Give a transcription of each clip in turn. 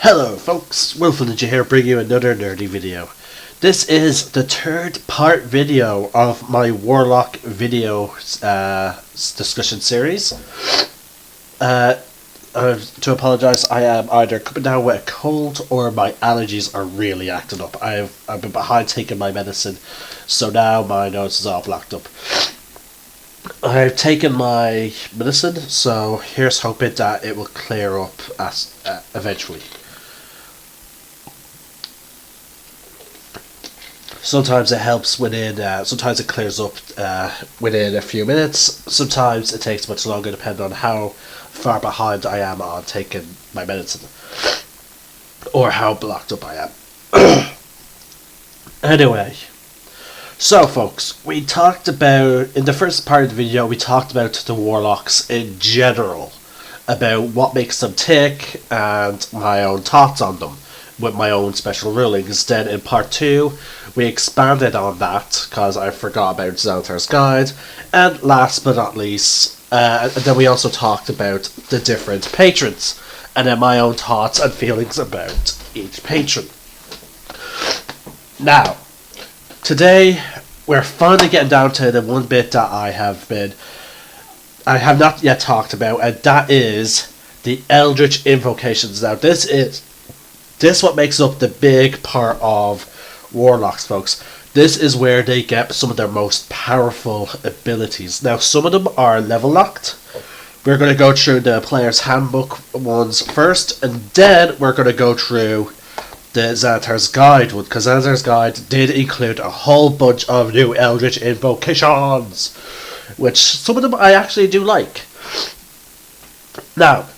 Hello folks, Wilfred Ninja here bringing you another nerdy video. This is the third part video of my Warlock video discussion series. To apologise, I am either coming down with a cold or my allergies are really acting up. I've been behind taking my medicine, so now my nose is all blocked up. I've taken my medicine, so here's hoping that it will clear up eventually. Sometimes it helps sometimes it clears up within a few minutes. Sometimes it takes much longer depending on how far behind I am on taking my medicine. Or how blocked up I am. Anyway. So folks, we talked about, in the first part of the video, we talked about the Warlocks in general. About what makes them tick and my own thoughts on them. With my own special rulings. Then in part 2 we expanded on that because I forgot about Xanatar's Guide, and last but not least then we also talked about the different patrons and then my own thoughts and feelings about each patron. Now today we're finally getting down to the one bit that I have not yet talked about, and that is the Eldritch Invocations. Now this is what makes up the big part of Warlocks, folks. This is where they get some of their most powerful abilities. Now, some of them are level locked. We're going to go through the player's handbook ones first, and then we're going to go through the Xanatar's Guide one, because Xanatar's Guide did include a whole bunch of new Eldritch Invocations, which some of them I actually do like. Now,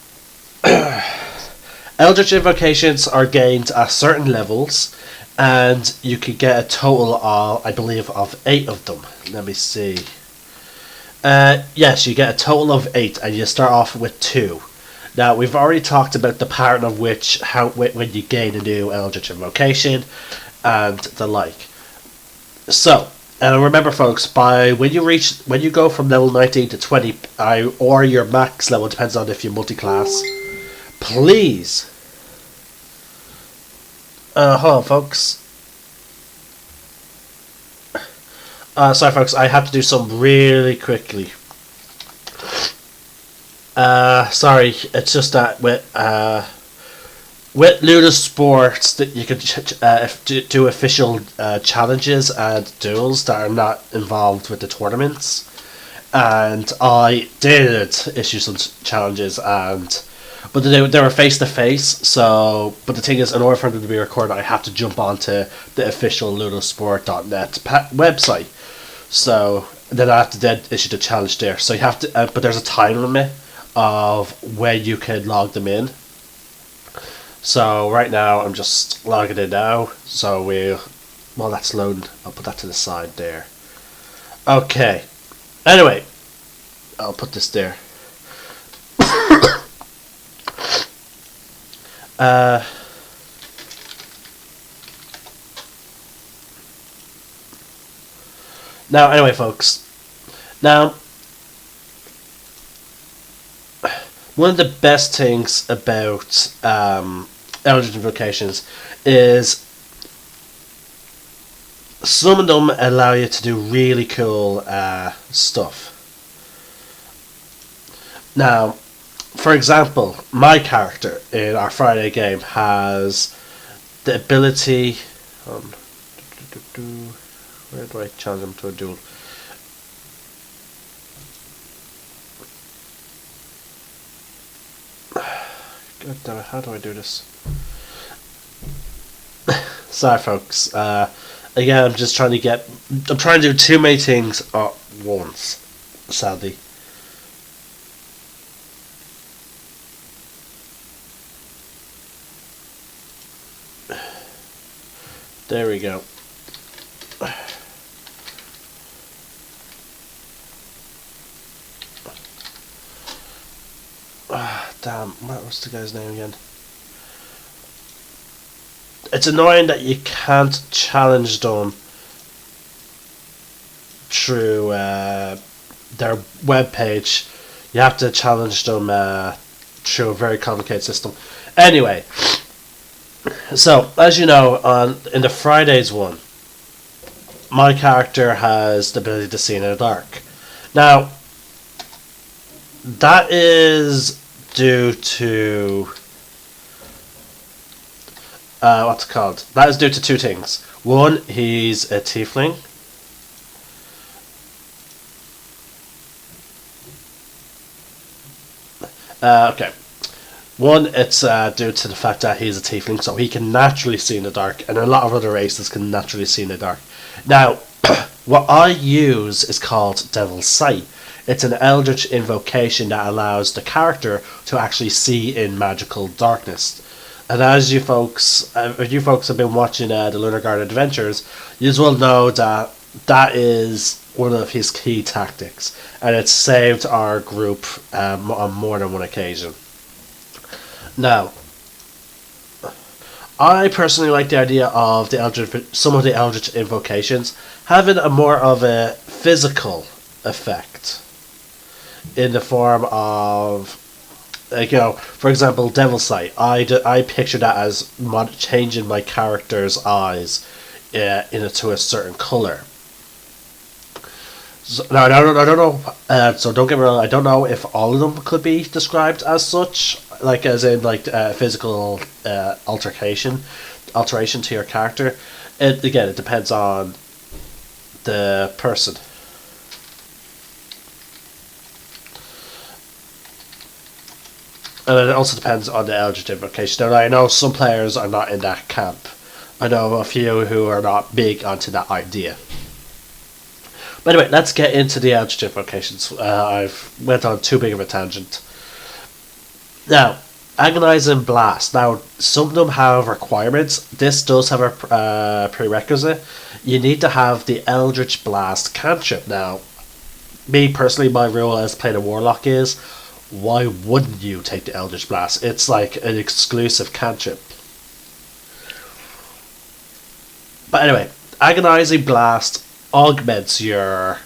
Eldritch Invocations are gained at certain levels, and you can get a total of, I believe, of 8 of them. Let me see. Yes, you get a total of 8, and you start off with 2. Now, we've already talked about the pattern of when you gain a new Eldritch Invocation, and the like. So, and remember folks, when you go from level 19 to 20, or your max level, depends on if you multi-class, please. Hold on, folks. Sorry, folks. I have to do something really quickly. Sorry. It's just that with Luna Sports that you can do official challenges and duels that are not involved with the tournaments, and I did issue some challenges but they were face to face. So, but the thing is, in order for them to be recorded, I have to jump onto the official ludosport.net website. So then I have to then issue the challenge there. So you have to, but there's a time limit of when you can log them in. So right now I'm just logging in now. So while that's loading, I'll put that to the side there. Okay. Anyway, I'll put this there. Now, anyway, folks. Now, one of the best things about Eldritch Invocations is some of them allow you to do really cool stuff. Now, for example, my character in our Friday game has the ability. Where do I challenge him to a duel? God damn it! How do I do this? Sorry, folks. Again, I'm just trying to I'm trying to do too many things at once. Sadly. There we go. Damn, what was the guy's name again? It's annoying that you can't challenge them through their webpage. You have to challenge them through a very complicated system. Anyway, So, as you know, in the Fridays one, my character has the ability to see in the dark. Now, that is due to what's it called? That is due to two things. One, he's a tiefling. Okay. One, it's due to the fact that he's a tiefling, so he can naturally see in the dark, and a lot of other races can naturally see in the dark. Now, what I use is called Devil's Sight. It's an eldritch invocation that allows the character to actually see in magical darkness. And as you folks have been watching the Lunar Guard Adventures, you will know that that is one of his key tactics, and it's saved our group on more than one occasion. Now, I personally like the idea of some of the Eldritch invocations having a more of a physical effect in the form of, like, for example, Devil's Sight. I picture that as changing my character's eyes into a certain color. So, now, I don't know. So don't get me wrong. I don't know if all of them could be described as such, like as in like physical alteration to your character. It depends on the person. And it also depends on the Eldritch invocation. Now, I know some players are not in that camp. I know a few who are not big onto that idea. But anyway, let's get into the Eldritch invocations. I've went on too big of a tangent. Now, Agonizing Blast. Now, some of them have requirements. This does have a prerequisite. You need to have the Eldritch Blast cantrip. Now, me personally, my rule as playing a warlock is, why wouldn't you take the Eldritch Blast? It's like an exclusive cantrip. But anyway, Agonizing Blast augments your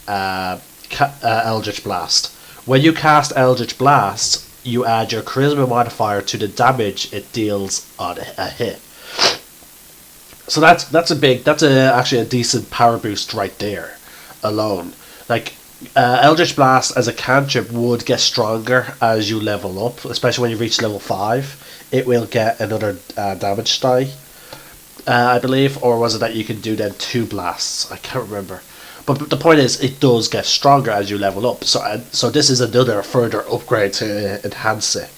Eldritch Blast. When you cast Eldritch Blast, you add your charisma modifier to the damage it deals on a hit. So that's actually a decent power boost right there alone. Like, Eldritch Blast as a cantrip would get stronger as you level up, especially when you reach level 5. It will get another damage die, I believe, or was it that you can do then 2 blasts? I can't remember. But the point is, it does get stronger as you level up. So this is another further upgrade to enhance it.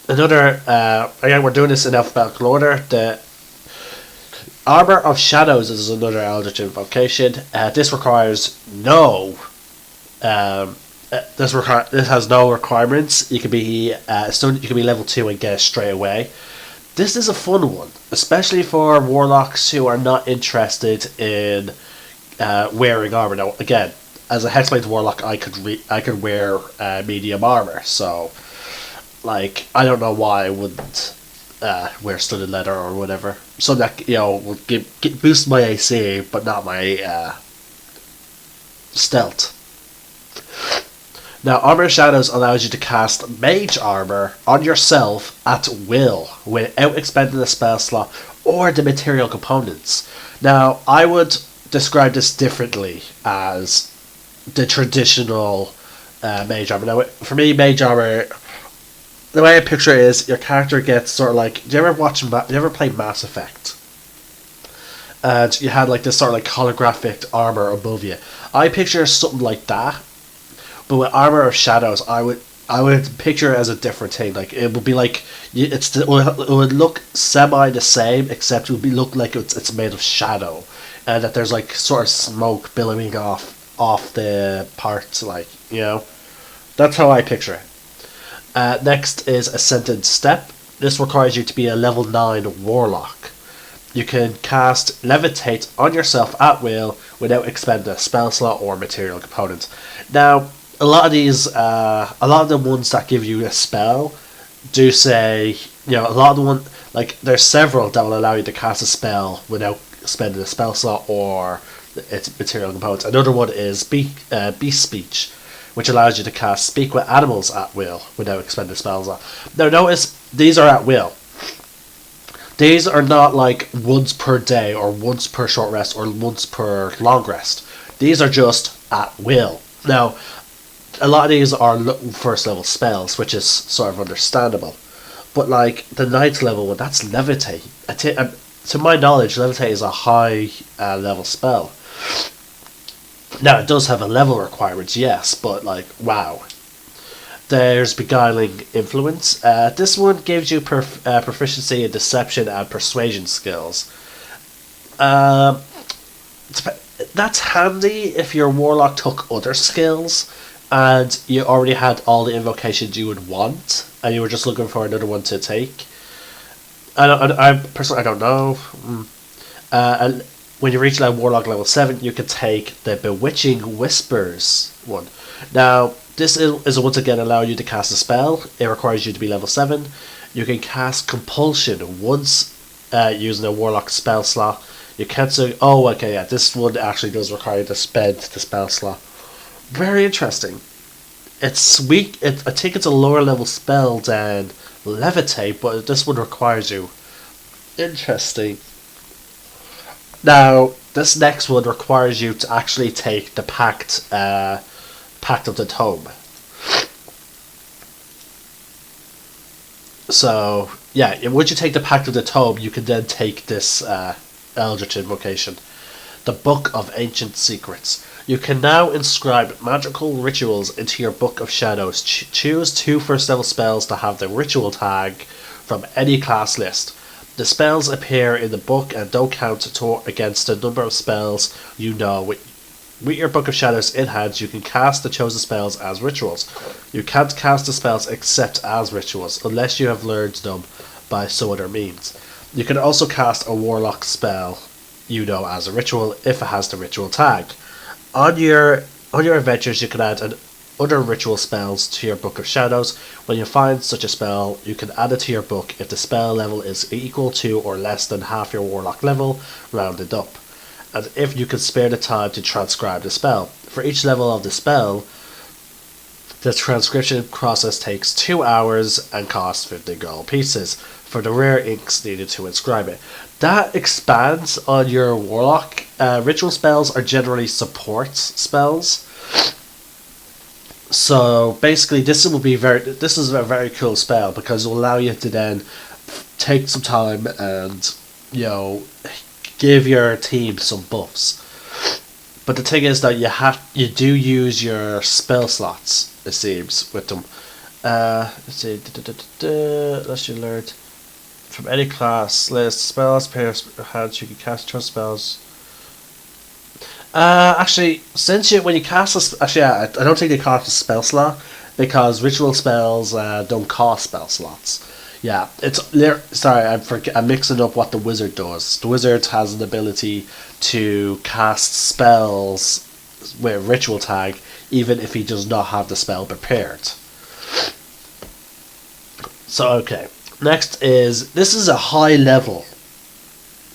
Again, we're doing this in alphabetical order. The Armor of Shadows is another Eldritch invocation. This requires no. This has no requirements. You can be you can be level 2 and get it straight away. This is a fun one, especially for warlocks who are not interested in wearing armor. Now, again, as a Hexblade warlock, I could wear medium armor. So, like, I don't know why I wouldn't wear studded leather or whatever. So that would boost my AC, but not my stealth. Now, Armor of Shadows allows you to cast Mage Armor on yourself at will, without expending a spell slot or the material components. Now, I would describe this differently as the traditional Mage Armor. Now, for me, Mage Armor, the way I picture it is, your character gets sort of like, do you ever play Mass Effect? And you had like this sort of like holographic armor above you. I picture something like that. But with Armor of Shadows, I would picture it as a different thing. Like, it would be like it would look semi the same, except it would look like it's made of shadow, and that there's like sort of smoke billowing off the parts. Like, that's how I picture it. Next is Ascended Step. This requires you to be a level 9 warlock. You can cast Levitate on yourself at will without expending a spell slot or material component. Now, a lot of the ones that give you a spell do say, a lot of the ones, like, there's several that will allow you to cast a spell without spending a spell slot or its material components. Another one is Beast Speech, which allows you to cast Speak with Animals at will without expending spell slot. Now, notice these are at will. These are not like once per day or once per short rest or once per long rest. These are just at will. Now, a lot of these are first level spells, which is sort of understandable. But like the ninth level one, that's levitate. To my knowledge, levitate is a high level spell. Now it does have a level requirement, yes, but like wow. There's beguiling influence. This one gives you proficiency in deception and persuasion skills. Uh, that's handy if your warlock took other skills and you already had all the invocations you would want, and you were just looking for another one to take. I personally I don't know. And when you reach like warlock level 7, you can take the bewitching whispers one. Now this is once again allow you to cast a spell. It requires you to be level 7. You can cast compulsion once using a warlock spell slot. You can't say, oh, okay, yeah, this one actually does require you to spend the spell slot. Very interesting. It's weak. I think it's a lower level spell than levitate, but this one requires you. Interesting. Now, this next one requires you to actually take the Pact of the Tome. So, yeah, once you take the Pact of the Tome, you can then take this Eldritch Invocation. The Book of Ancient Secrets. You can now inscribe magical rituals into your Book of Shadows. Choose 2 first level spells to have the ritual tag from any class list. The spells appear in the book and don't count against the number of spells you know. With your Book of Shadows in hand, you can cast the chosen spells as rituals. You can't cast the spells except as rituals, unless you have learned them by some other means. You can also cast a warlock spell you know as a ritual if it has the ritual tag. On your adventures, you can add other ritual spells to your Book of Shadows. When you find such a spell, you can add it to your book if the spell level is equal to or less than half your warlock level, rounded up. And if you can spare the time to transcribe the spell. For each level of the spell, the transcription process takes 2 hours and costs 50 gold pieces for the rare inks needed to inscribe it. That expands on your warlock. Ritual spells are generally support spells. So basically, this is a very cool spell because it will allow you to then take some time and give your team some buffs. But the thing is that you do use your spell slots. It seems with them. Let's see. Unless you learned from any class list spells pairs hands, you can cast trust spells. Actually, when you cast I don't think they cost a spell slot because ritual spells don't cost spell slots. Yeah, I'm mixing up what the wizard does. The wizard has an ability to cast spells with ritual tag, even if he does not have the spell prepared. So okay, next this is a high level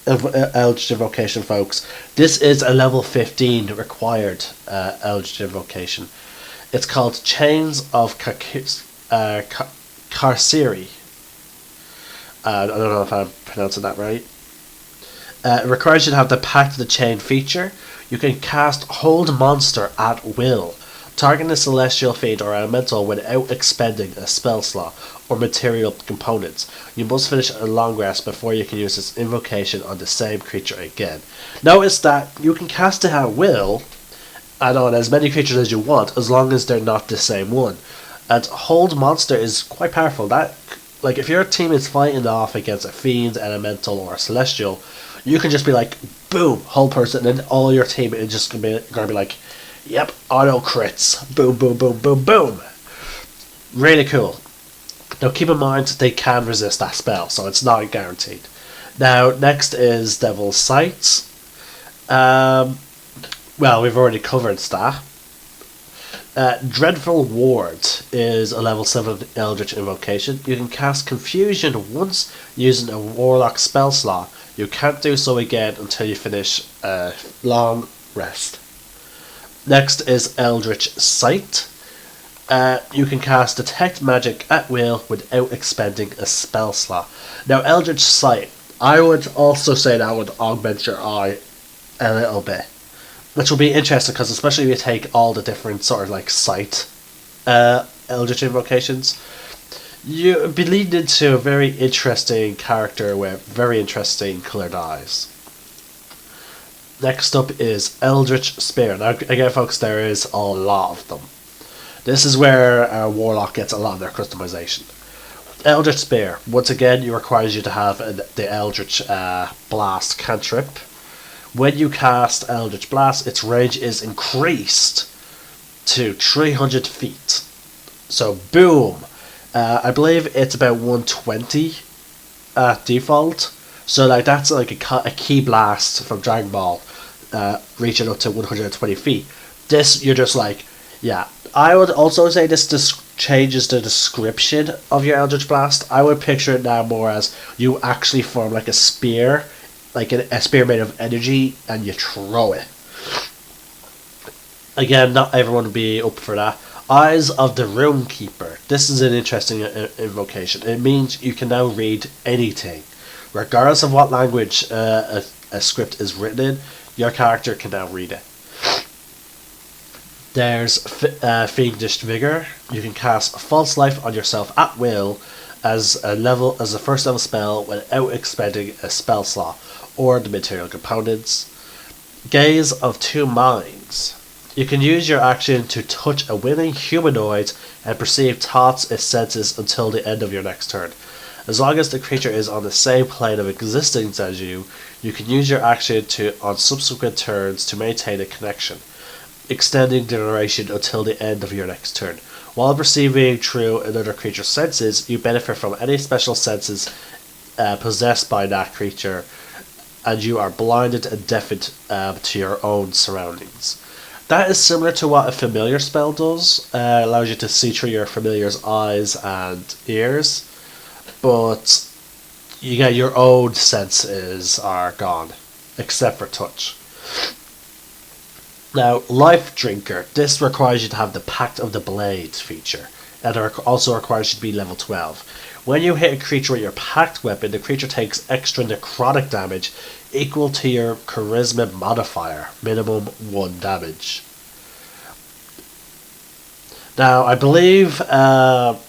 of Eldritch Invocation, folks. This is a level 15 required Eldritch Invocation. It's called Chains of Carceri. I don't know if I'm pronouncing that right. It requires you to have the Pact of the Chain feature. You can cast Hold Monster at will, targeting a celestial fiend or elemental without expending a spell slot or material components. You must finish a long rest before you can use this invocation on the same creature again. Notice that you can cast it at will and on as many creatures as you want, as long as they're not the same one. And Hold Monster is quite powerful. Like if your team is fighting off against a fiend, elemental, or a celestial, you can just be like, boom, hold person, and then all your team is just gonna be like, yep, auto crits, boom, boom, boom, boom, boom. Really cool. Now keep in mind they can resist that spell, so it's not guaranteed. Now next is Devil's Sight. Well, we've already covered that. Dreadful Ward is a level 7 Eldritch Invocation. You can cast Confusion once using a Warlock spell slot. You can't do so again until you finish a long rest. Next is Eldritch Sight. You can cast Detect Magic at will without expending a spell slot. Now, Eldritch Sight I would also say that would augment your eye a little bit, which will be interesting because especially if you take all the different sort of like sight Eldritch invocations, you'd be leading into a very interesting character with very interesting coloured eyes. Next up is Eldritch Spear. Now, again, folks, there is a lot of them. This is where a Warlock gets a lot of their customization. Eldritch Spear. Once again, it requires you to have the Eldritch Blast cantrip. When you cast Eldritch Blast, its range is increased to 300 feet. So, boom! I believe it's about 120 at default. So like that's like a key blast from Dragon Ball, reaching up to 120 feet. This you're just like, yeah. I would also say this changes the description of your Eldritch Blast. I would picture it now more as you actually form like a spear, like a spear made of energy, and you throw it. Again, not everyone would be up for that. Eyes of the Runekeeper. This is an interesting invocation. It means you can now read anything. Regardless of what language a script is written in, your character can now read it. There's Fiendish Vigor. You can cast False Life on yourself at will as a first level spell without expending a spell slot or the material components. Gaze of Two Minds. You can use your action to touch a willing humanoid and perceive thoughts and senses until the end of your next turn. As long as the creature is on the same plane of existence as you, you can use your action on subsequent turns to maintain a connection, extending the duration until the end of your next turn. While perceiving through another creature's senses, you benefit from any special senses possessed by that creature, and you are blinded and deafened to your own surroundings. That is similar to what a familiar spell does. Allows you to see through your familiar's eyes and ears, but you get your own senses are gone, except for touch. Now, Life Drinker. This requires you to have the Pact of the Blade feature, and it also requires you to be level 12. When you hit a creature with your Pact weapon, the creature takes extra necrotic damage equal to your Charisma modifier, minimum 1 damage. Now, I believe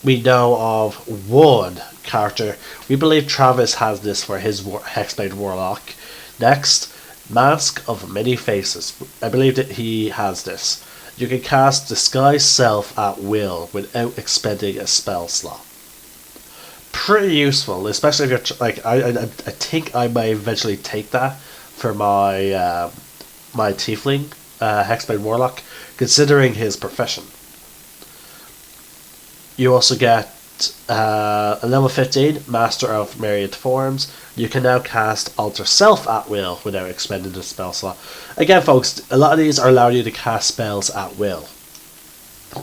we know of one character. We believe Travis has this for his Hexblade Warlock. Next, Mask of Many Faces. I believe that he has this. You can cast Disguise Self at will without expending a spell slot. Pretty useful, especially if you're like I think I might eventually take that for my my Tiefling Hexblade Warlock, considering his profession. You also get a level 15 Master of Myriad Forms. You can now cast Alter Self at will without expending a spell slot. Again, folks, a lot of these are allowing you to cast spells at will,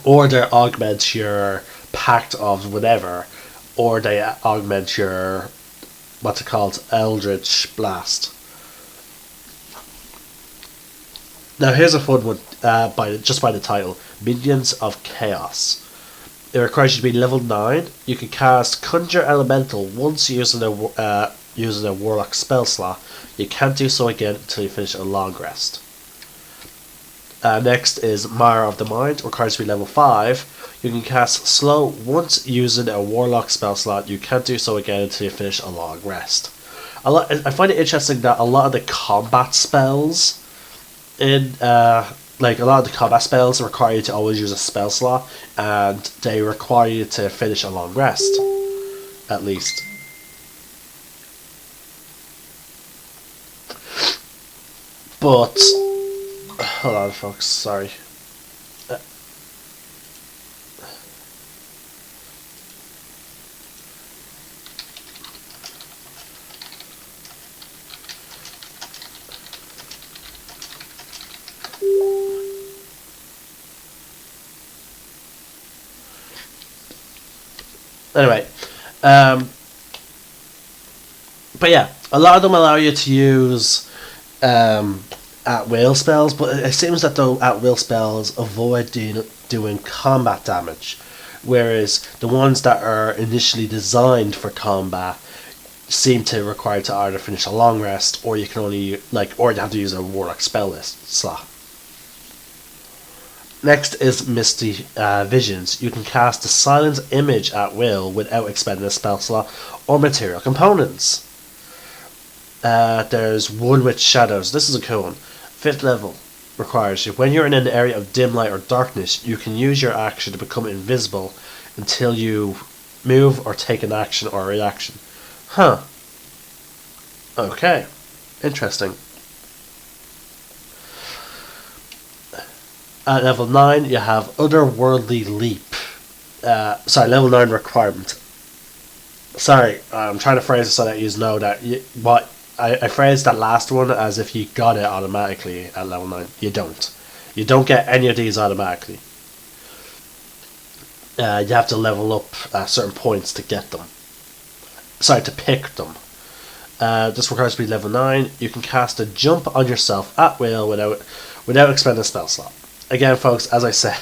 or they augment your Pact of whatever, or they augment your, what's it called, Eldritch Blast. Now here's a fun one, by the title, Minions of Chaos. It requires you to be level 9. You can cast Conjure Elemental once using a Warlock spell slot. You can't do so again until you finish a long rest. Next is Mire of the Mind. Requires to be level 5. You can cast Slow once using a Warlock spell slot. You can't do so again until you finish a long rest. I find it interesting that a lot of the combat spells in like a lot of the combat spells require you to always use a spell slot, and they require you to finish a long rest, at least. But hold on, folks. Sorry. Anyway, but yeah, a lot of them allow you to use at-will spells, but it seems that the at-will spells avoid doing combat damage, whereas the ones that are initially designed for combat seem to require to either finish a long rest, or you can only or you have to use a warlock spell list slot. Next is Misty Visions. You can cast a silent image at will without expending a spell slot or material components. There's One with Shadows. This is a cool one. 5th level requires you, when you're in an area of dim light or darkness, you can use your action to become invisible until you move or take an action or a reaction. Huh. Okay. Interesting. At level 9, you have Otherworldly Leap. Level 9 requirement. Sorry, I'm trying to phrase it so that you know that I phrased that last one as if you got it automatically at level 9. You don't. You don't get any of these automatically. You have to level up certain points to get them. To pick them. This requires to be level 9. You can cast a jump on yourself at will without expending a spell slot. Again, folks, as I said,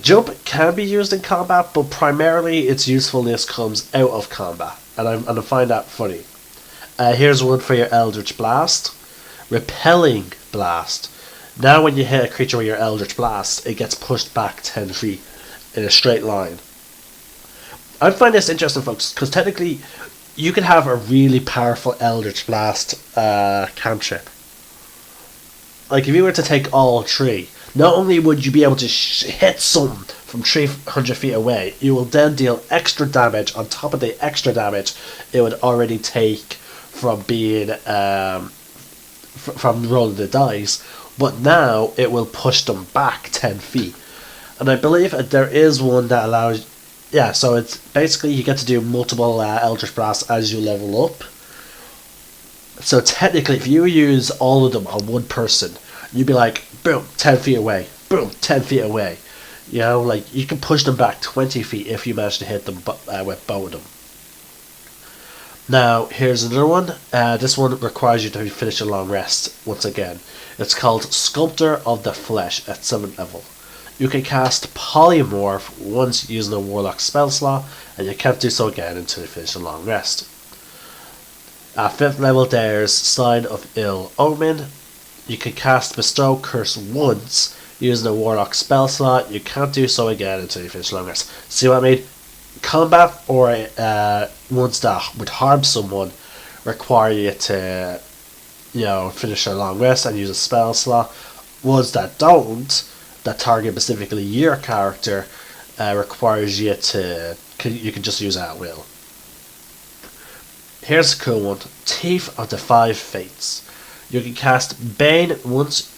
jump can be used in combat, but primarily its usefulness comes out of combat, and I find that funny. Here's one for your Eldritch Blast. Repelling Blast. Now when you hit a creature with your Eldritch Blast, it gets pushed back 10 feet in a straight line. I find this interesting, folks, because technically you can have a really powerful Eldritch Blast cantrip. If you were to take all 3, not only would you be able to hit something from 300 feet away, you will then deal extra damage on top of the extra damage it would already take from being from rolling the dice, but now it will push them back 10 feet. And I believe there is one that allows, so it's basically you get to do multiple Eldritch Blasts as you level up. So technically, if you use all of them on one person, you'd be boom, 10 feet away, boom, 10 feet away. You can push them back 20 feet if you manage to hit them with both of them. Now, here's another one. This one requires you to finish a long rest, once again. It's called Sculptor of the Flesh at 7th level. You can cast Polymorph once using a Warlock spell slot, and you can't do so again until you finish a long rest. At 5th level, there's Sign of Ill Omen. You can cast Bestow Curse once using a Warlock spell slot. You can't do so again until you finish a long rest. See what I mean? Combat or ones that would harm someone require you to, finish a long rest and use a spell slot. Ones that don't, that target specifically your character, requires you to. You can just use it at will. Here's a cool one: Teeth of the 5 Fates. You can cast Bane once.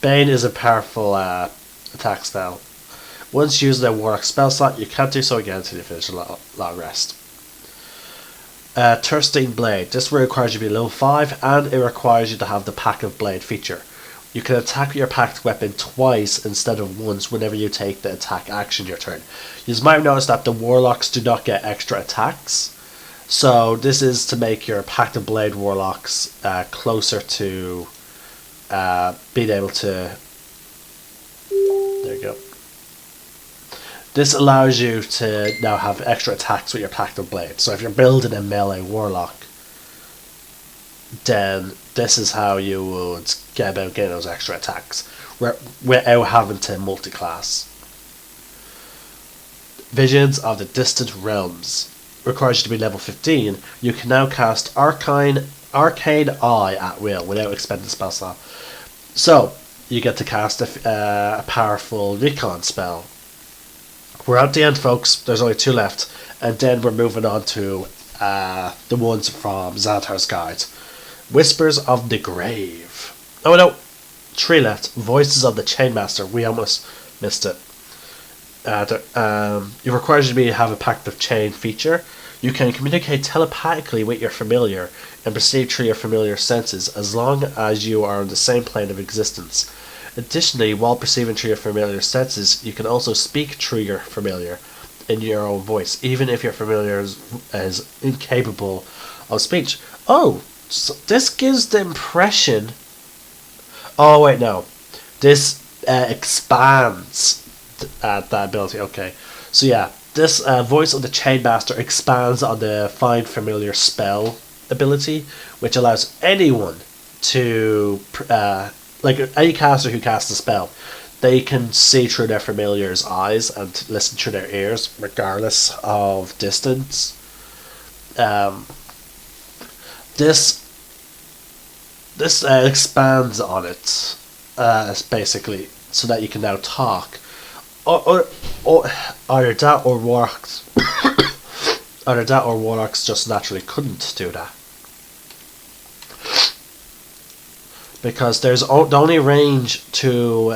Bane is a powerful attack spell. Once using a Warlock spell slot, you can't do so again until you finish a long rest. Thirsting Blade. This requires you to be level 5, and it requires you to have the Pack of Blade feature. You can attack with your packed weapon twice instead of once whenever you take the attack action your turn. You might have noticed that the Warlocks do not get extra attacks. So this is to make your Pact of Blade Warlocks closer to being able to. There you go. This allows you to now have extra attacks with your Pact of Blade. So if you're building a melee Warlock, then this is how you would get about getting those extra attacks without having to multi-class. Visions of the Distant Realms. Requires you to be level 15. You can now cast Arcane Eye at will without expending spell slot. So you get to cast a powerful recon spell. We're at the end, folks. There's only 2 left, and then we're moving on to the ones from Xanathar's Guide. Whispers of the Grave. Oh no, 3 left. Voices of the Chainmaster. We almost missed it. It requires you to have a Pact of Chain feature. You can communicate telepathically with your familiar and perceive through your familiar senses as long as you are on the same plane of existence. Additionally, while perceiving through your familiar senses, you can also speak through your familiar in your own voice, even if your familiar is incapable of speech. Oh, so this gives the impression. Oh wait, no, this expands that ability. Okay, so yeah, This Voice of the Chainmaster expands on the Find Familiar spell ability, which allows anyone to, like any caster who casts a spell, they can see through their familiar's eyes and listen through their ears, regardless of distance. This expands on it, basically, so that you can now talk. Or either that or warlocks, either that or warlocks just naturally couldn't do that, because there's the only range to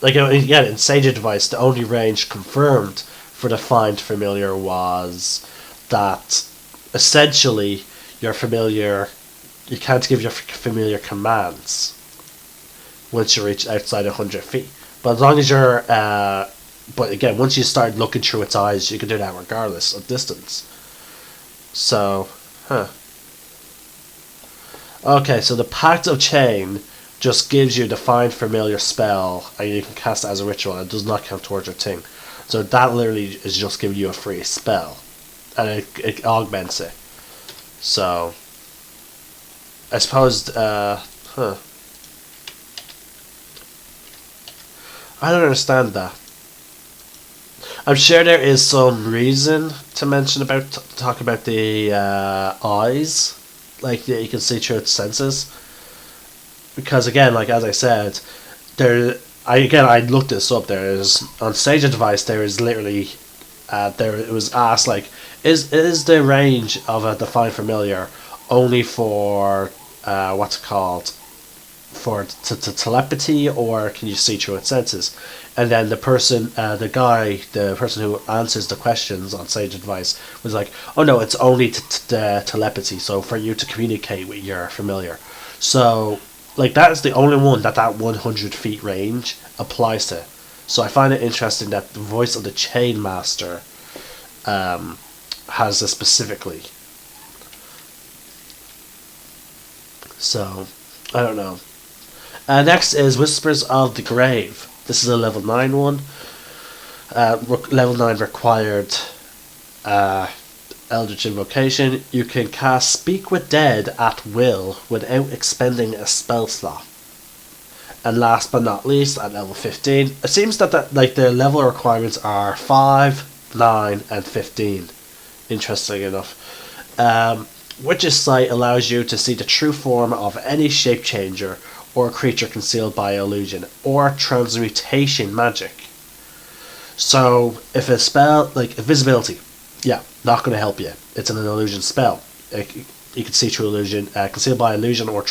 like again in Sage Advice, the only range confirmed for the Find Familiar was that essentially your familiar, you can't give your familiar commands once you reach outside 100 feet. But as long as you're, but again, once you start looking through its eyes, you can do that regardless of distance. So, okay, so the Pact of Chain just gives you the Find Familiar spell, and you can cast it as a ritual, and it does not count towards your thing. So that literally is just giving you a free spell, and it augments it. So, I suppose, I don't understand that. I'm sure there is some reason to mention about talk about the eyes, like you can see through its senses. Because again, like as I said, I looked this up. There is on Sage Advice. There is literally, it was asked like, is the range of a Find Familiar only for what's it called? For telepathy, or can you see through its senses? And then the person who answers the questions on Sage Advice was like, oh no, it's only telepathy, so for you to communicate with your familiar. So like that is the only one that 100 feet range applies to. So I find it interesting that the Voice of the Chainmaster has this specifically. So I don't know. Next is Whispers of the Grave. This is a level 9 one. Level 9 required Eldritch Invocation. You can cast Speak with Dead at will without expending a spell slot. And last but not least, at level 15, it seems that like the level requirements are 5, 9, and 15. Interesting enough. Witch's Sight allows you to see the true form of any shape changer or creature concealed by illusion or transmutation magic. So if a spell like invisibility, yeah, not going to help you. It's an illusion spell. You can see through illusion, concealed by illusion or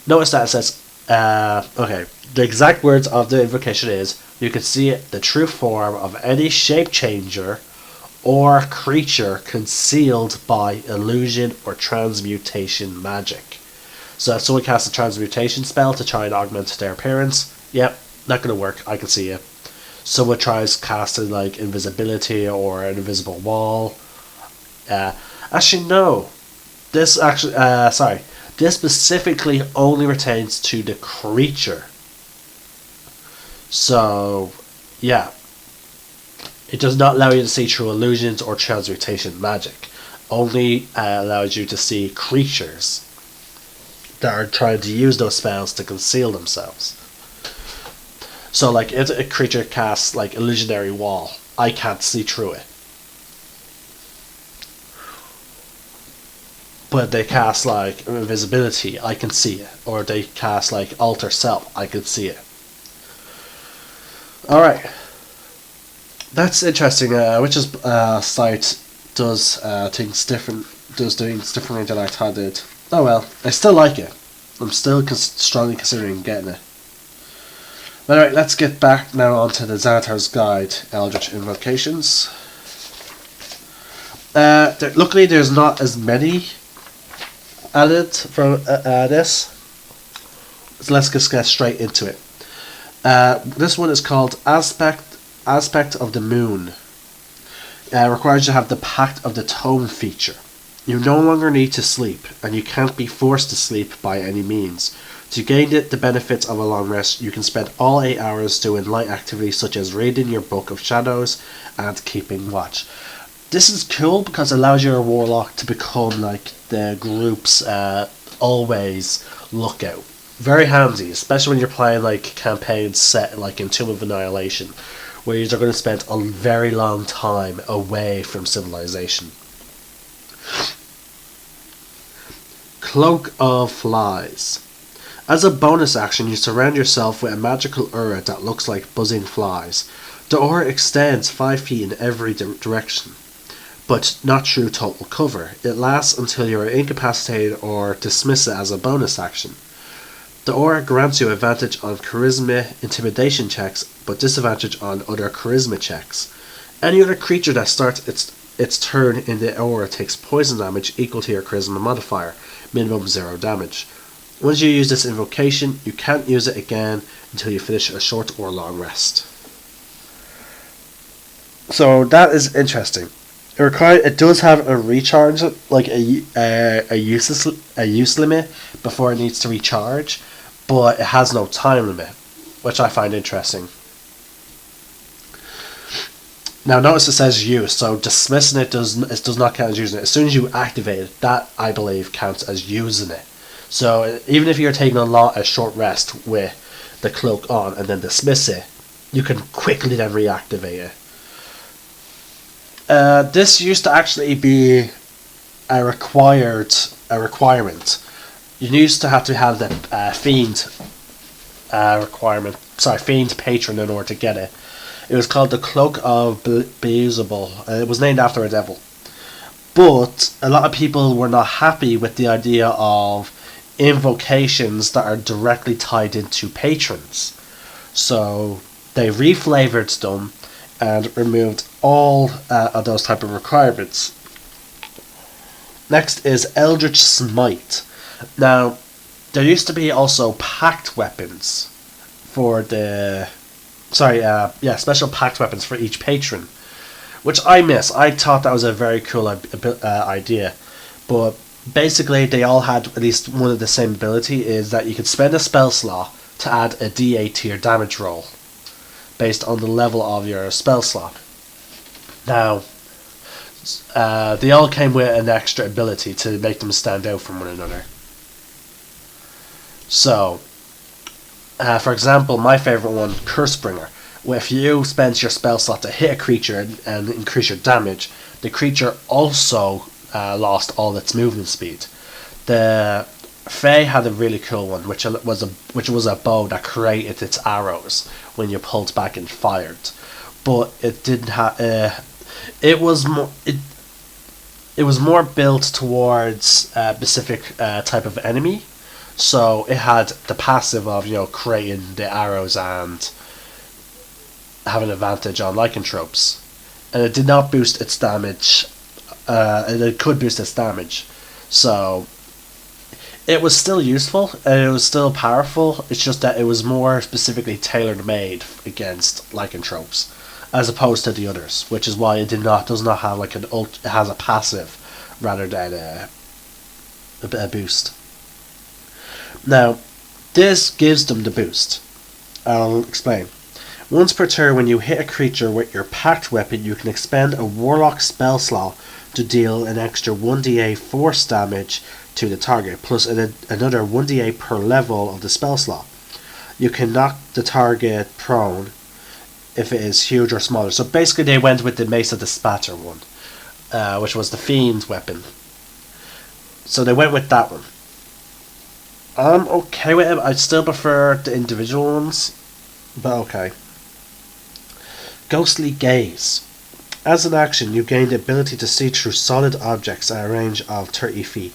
notice that it says okay, the exact words of the invocation is, you can see the true form of any shape changer or creature concealed by illusion or transmutation magic. So if someone casts a transmutation spell to try and augment their appearance, yep, not going to work, I can see it. Someone tries casting like invisibility or an invisible wall. Actually no, this specifically only pertains to the creature. So yeah, it does not allow you to see through illusions or transmutation magic. Only allows you to see creatures that are trying to use those spells to conceal themselves. So like if a creature casts like illusionary wall, I can't see through it. But they cast like invisibility, I can see it. Or they cast like alter self, I can see it. Alright. That's interesting. Witch's Sight does things differently than I thought it did. Oh well, I still like it. I'm still strongly considering getting it. Alright, let's get back now onto the Xanathar's Guide, Eldritch Invocations. Luckily there's not as many added from this. So let's just get straight into it. This one is called Aspect of the Moon. Requires you to have the Pact of the Tome feature. You no longer need to sleep, and you can't be forced to sleep by any means. To gain the benefits of a long rest, you can spend all 8 hours doing light activities such as reading your Book of Shadows and keeping watch. This is cool because it allows your warlock to become like the group's always lookout. Very handy, especially when you're playing like campaigns set like in Tomb of Annihilation, where you're going to spend a very long time away from civilization. Cloak of Flies. As a bonus action, you surround yourself with a magical aura that looks like buzzing flies. The aura extends 5 feet in every direction, but not through total cover. It lasts until you are incapacitated or dismiss it as a bonus action. The aura grants you advantage on charisma intimidation checks, but disadvantage on other charisma checks. Any other creature that starts its turn in the aura takes poison damage equal to your charisma modifier, minimum 0 damage. Once you use this invocation, you can't use it again until you finish a short or long rest. So that is interesting. It does have a recharge, like a use limit before it needs to recharge, but it has no time limit, which I find interesting. Now notice it says use, so dismissing it does not count as using it. As soon as you activate it, that I believe counts as using it. So even if you're taking a short rest with the cloak on and then dismiss it, you can quickly then reactivate it. This used to actually be a requirement. You used to have the fiend fiend patron in order to get it. It was called the Cloak of Beelzebul. It was named after a devil. But a lot of people were not happy with the idea of invocations that are directly tied into patrons. So they reflavored them and removed all of those type of requirements. Next is Eldritch Smite. Now, there used to be also pact weapons for special pact weapons for each patron, which I miss. I thought that was a very cool idea, but basically they all had at least one of the same ability, is that you could spend a spell slot to add a d8 to your damage roll based on the level of your spell slot. Now, they all came with an extra ability to make them stand out from one another. So, for example, my favourite one, Cursebringer. If you spend your spell slot to hit a creature and increase your damage, the creature also lost all its movement speed. The Fae had a really cool one, which was a bow that created its arrows when you pulled back and fired, but it didn't have. It was more built towards a specific type of enemy, so it had the passive of creating the arrows and having advantage on lycanthropes, and it did not boost its damage. And it could boost its damage, so it was still useful and it was still powerful. It's just that it was more specifically tailor made against lycanthropes, as opposed to the others, which is why it does not have like an ult. It has a passive rather than a boost. Now, this gives them the boost. I'll explain. Once per turn, when you hit a creature with your pact weapon, you can expend a warlock spell slot to deal an extra 1d8 force damage to the target, plus another 1d8 per level of the spell slot. You can knock the target prone if it is huge or smaller. So basically they went with the Mace of the Spatter one, which was the Fiend's weapon. So they went with that one. I'm okay with it. I still prefer the individual ones, but okay. Ghostly Gaze. As an action, you gain the ability to see through solid objects at a range of 30 feet.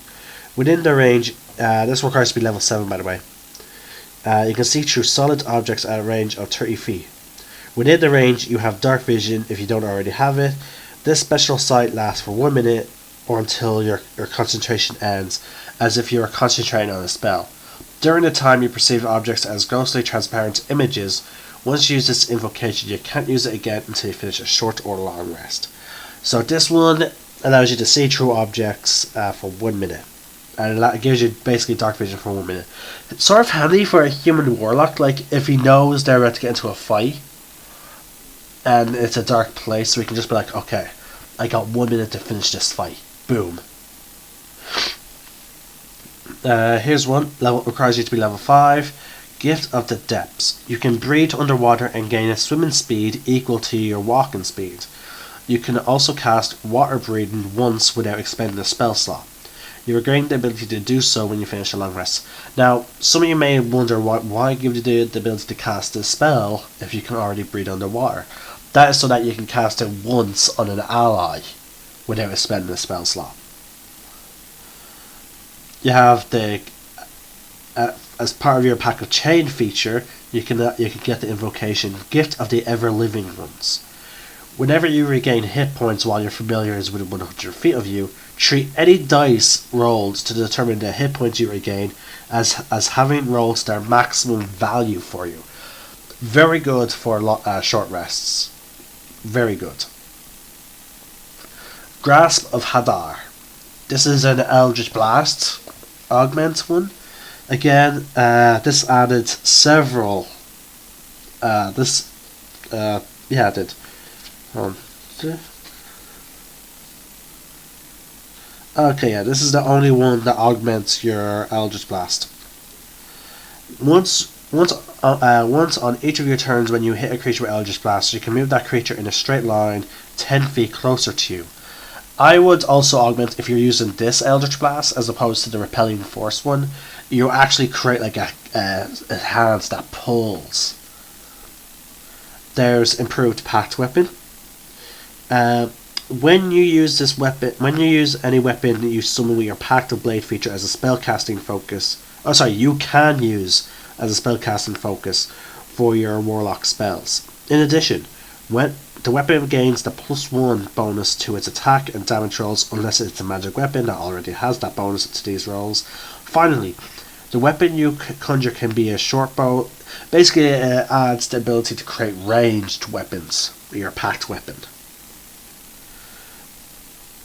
Within the range, this requires to be level 7 by the way. You can see through solid objects at a range of 30 feet. Within the range, you have dark vision if you don't already have it. This special sight lasts for 1 minute or until your concentration ends, as if you are concentrating on a spell. During the time, you perceive objects as ghostly transparent images. Once you use this invocation, you can't use it again until you finish a short or long rest. So this one allows you to see through objects for 1 minute. and it gives you basically dark vision for 1 minute. It's sort of handy for a human warlock, like if he knows they're about to get into a fight and it's a dark place, so he can just be like, okay, I got 1 minute to finish this fight. Boom. Here's one. Level requires you to be level 5. Gift of the Depths. You can breathe underwater and gain a swimming speed equal to your walking speed. You can also cast water breathing once without expending a spell slot. You regain the ability to do so when you finish a long rest. Now, some of you may wonder why give you the ability to cast this spell if you can already breathe underwater. That is so that you can cast it once on an ally without expending a spell slot. You have the as part of your pack of chain feature, you can get the invocation Gift of the Ever Living Ones. Whenever you regain hit points while your familiar is within 100 feet of you, treat any dice rolled to determine the hit points you regain as having rolls their maximum value for you. Very good for short rests. Very good. Grasp of Hadar. This is an Eldritch Blast augment one. Again, this added several. Yeah, it did. Okay, yeah, this is the only one that augments your Eldritch Blast. Once on each of your turns, when you hit a creature with Eldritch Blast, you can move that creature in a straight line 10 feet closer to you. I would also augment if you're using this Eldritch Blast as opposed to the Repelling Force one. You actually create like a hand that pulls. There's improved Pact Weapon. When you use this weapon, when you use any weapon that you summon with your Pact of Blade feature as a spellcasting focus, you can use as a spellcasting focus for your warlock spells. In addition, when the weapon gains the +1 bonus to its attack and damage rolls unless it's a magic weapon that already has that bonus to these rolls. Finally, the weapon you conjure can be a short bow. Basically, it adds the ability to create ranged weapons with your Pact weapon.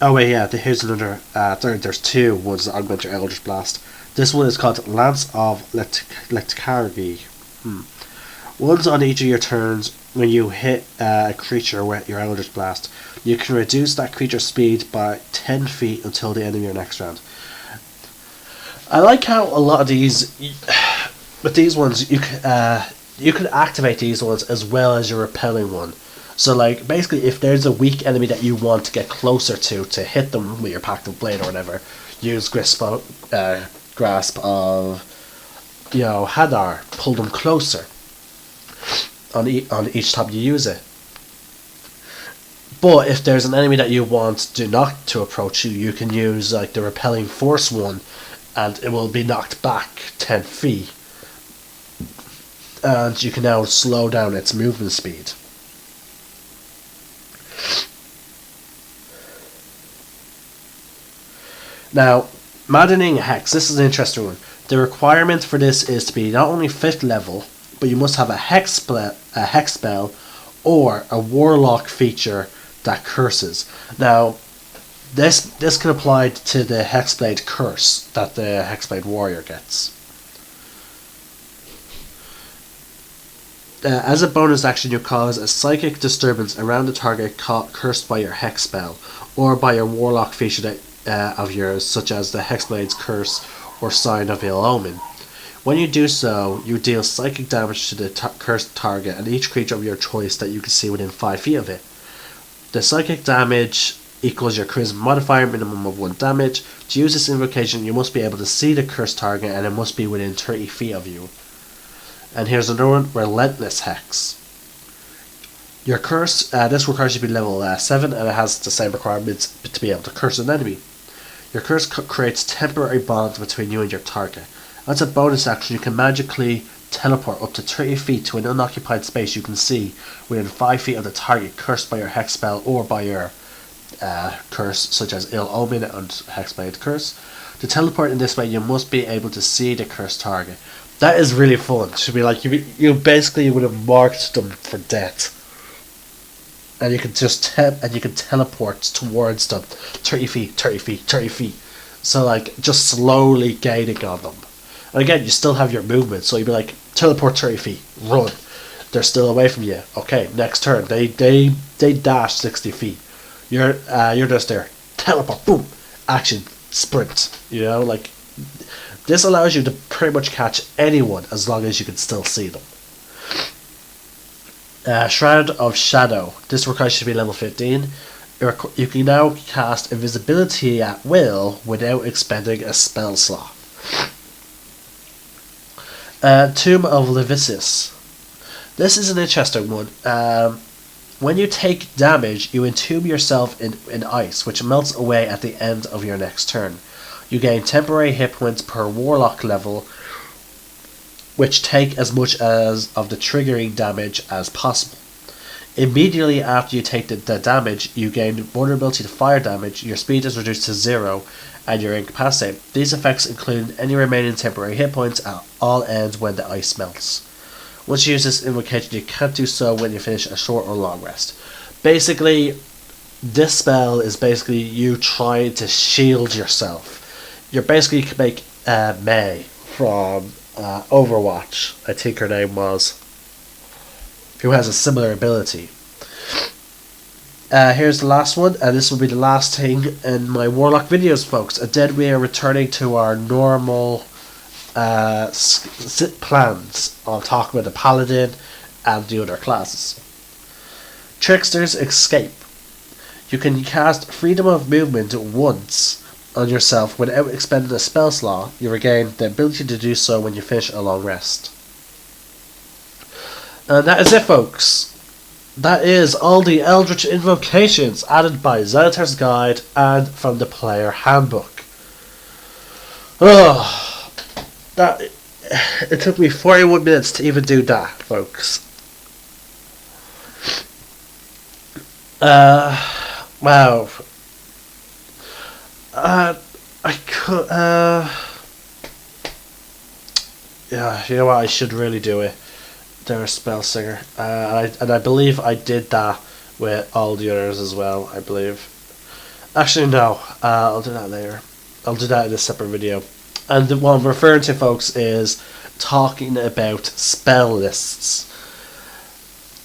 Oh wait, yeah, here's another, there's two ones that augment your Eldritch Blast. This one is called Lance of Letkargi. Once on each of your turns, when you hit a creature with your Eldritch Blast, you can reduce that creature's speed by 10 feet until the end of your next round. I like how a lot of these, with these ones, you can activate these ones as well as your repelling one. So, like, basically, if there's a weak enemy that you want to get closer to hit them with your Pact of Blade or whatever, use Grasp of, Hadar, pull them closer on each time you use it. But if there's an enemy that you want not to approach you, you can use, like, the Repelling Force one, and it will be knocked back 10 feet. And you can now slow down its movement speed. Now, Maddening Hex, this is an interesting one. The requirement for this is to be not only 5th level, but you must have a hex spell or a warlock feature that curses. Now, this can apply to the Hexblade curse that the Hexblade warrior gets. As a bonus action, you cause a psychic disturbance around the target cursed by your hex spell or by your warlock feature of yours, such as the Hexblade's curse or Sign of Ill Omen. When you do so, you deal psychic damage to the cursed target and each creature of your choice that you can see within 5 feet of it. The psychic damage equals your charisma modifier, minimum of 1 damage. To use this invocation, you must be able to see the cursed target and it must be within 30 feet of you. And here's another one, Relentless Hex. Your curse, this requires you to be level 7 and it has the same requirements to be able to curse an enemy. Your curse creates temporary bonds between you and your target. As a bonus action, you can magically teleport up to 30 feet to an unoccupied space you can see within 5 feet of the target cursed by your hex spell or by your curse, such as Ill Omen and Hexblade curse. To teleport in this way, you must be able to see the cursed target. That is really fun. It should be like you basically would have marked them for death, and you can just teleport towards them, 30 feet, 30 feet, 30 feet. So like just slowly gaining on them. And again, you still have your movement, so you'd be like teleport 30 feet, run. They're still away from you. Okay, next turn they dash 60 feet. You're just there. Teleport, boom, action, sprint. You know, like this allows you to pretty much catch anyone as long as you can still see them. Shroud of Shadow. This requires you to be level 15. You can now cast invisibility at will without expending a spell slot. Tomb of Levisis. This is an interesting one. When you take damage, you entomb yourself in ice, which melts away at the end of your next turn. You gain temporary hit points per warlock level, which take as much as of the triggering damage as possible. Immediately after you take the damage, you gain vulnerability to fire damage, your speed is reduced to 0, and you're incapacitated. These effects include any remaining temporary hit points at all ends when the ice melts. Once you use this invocation, you can't do so when you finish a short or long rest. Basically, this spell is basically you trying to shield yourself. You're basically make Mei from Overwatch, I think her name was, who has a similar ability. Here's the last one, and this will be the last thing in my Warlock videos, folks. And then we are returning to our normal plans. I'll talk about the Paladin and the other classes. Trickster's Escape. You can cast Freedom of Movement once on yourself without expending a spell slot. You regain the ability to do so when you finish a long rest. And that is it, folks. That is all the Eldritch invocations added by Xanatar's Guide and from the Player Handbook. Oh, it took me 41 minutes to even do that, folks. Wow. I could. Yeah, you know what? I should really do it. They're a spell singer, and I believe I did that with all the others as well. I believe. Actually, no. I'll do that later. I'll do that in a separate video. And what I'm referring to, folks, is talking about spell lists.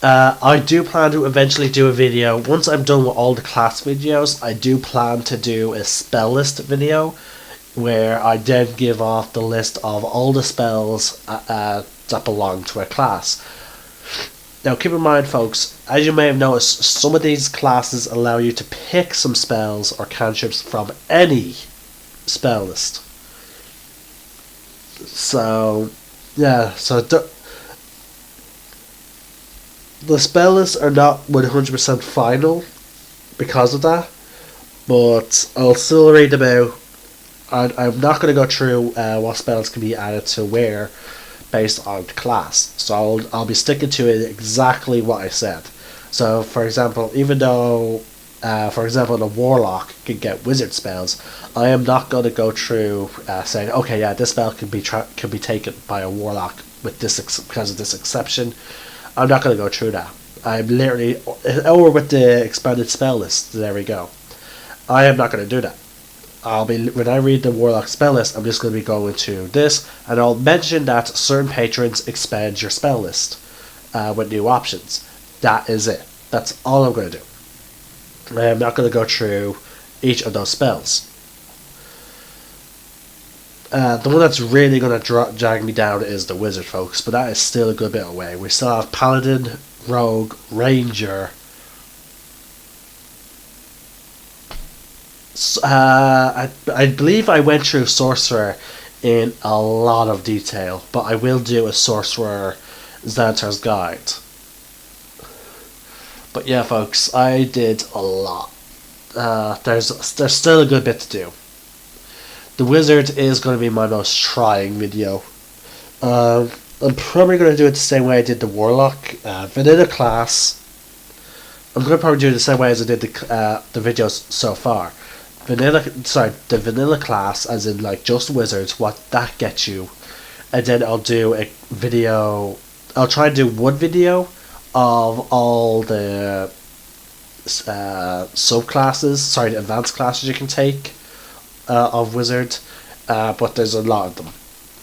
I do plan to eventually do a video. Once I'm done with all the class videos, I do plan to do a spell list video where I then give off the list of all the spells that belong to a class. Now keep in mind, folks, as you may have noticed, some of these classes allow you to pick some spells or cantrips from any spell list. So, yeah, so the spell lists are not 100% final because of that, but I'll still read them out. I'm not going to go through what spells can be added to where based on class. So I'll be sticking to it exactly what I said. So, for example, even though, for example, the Warlock can get wizard spells, I am not going to go through saying, okay, yeah, this spell can be taken by a Warlock with this because of this exception. I'm not going to go through that. I'm literally over with the expanded spell list. There we go. I am not going to do that. When I read the Warlock spell list, I'm just going to be going to this, and I'll mention that certain patrons expand your spell list with new options. That is it. That's all I'm going to do. I'm not going to go through each of those spells. The one that's really going to drag me down is the Wizard, folks, but that is still a good bit away. We still have Paladin, Rogue, Ranger. I believe I went through Sorcerer in a lot of detail, but I will do a Sorcerer Xanatar's Guide. But yeah, folks, I did a lot. There's still a good bit to do. The Wizard is going to be my most trying video. I'm probably going to do it the same way I did the Warlock. Vanilla class. I'm going to probably do it the same way as I did the videos so far. The vanilla class, as in like just wizards, what that gets you, and then I'll do a video. I'll try and do one video of all the subclasses, the advanced classes you can take, of Wizard, but there's a lot of them.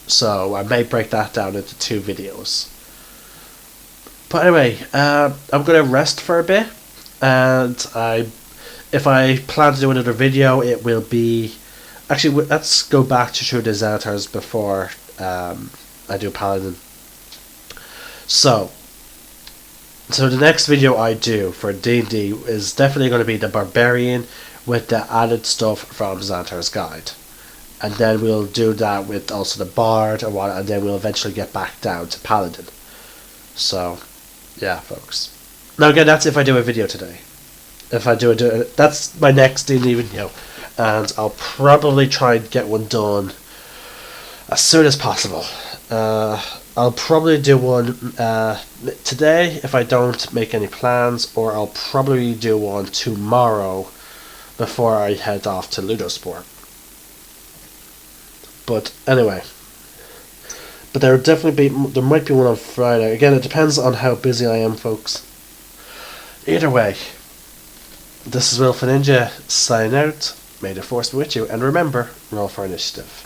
So I may break that down into 2 videos. But anyway, I'm going to rest for a bit, and if I plan to do another video, it will be... Actually, let's go back to True Deserters before I do Paladin. So the next video I do for D&D is definitely going to be the Barbarian with the added stuff from Xantar's Guide. And then we'll do that with also the Bard and then we'll eventually get back down to Paladin. So, yeah, folks. Now again, that's if I do a video today. If I do that's my next D&D video. And I'll probably try and get one done as soon as possible. I'll probably do one today if I don't make any plans, or I'll probably do one tomorrow before I head off to Ludosport. But anyway, there might be one on Friday. Again, it depends on how busy I am, folks. Either way, this is Will for Ninja signing out. May the force be with you, and remember, roll for initiative.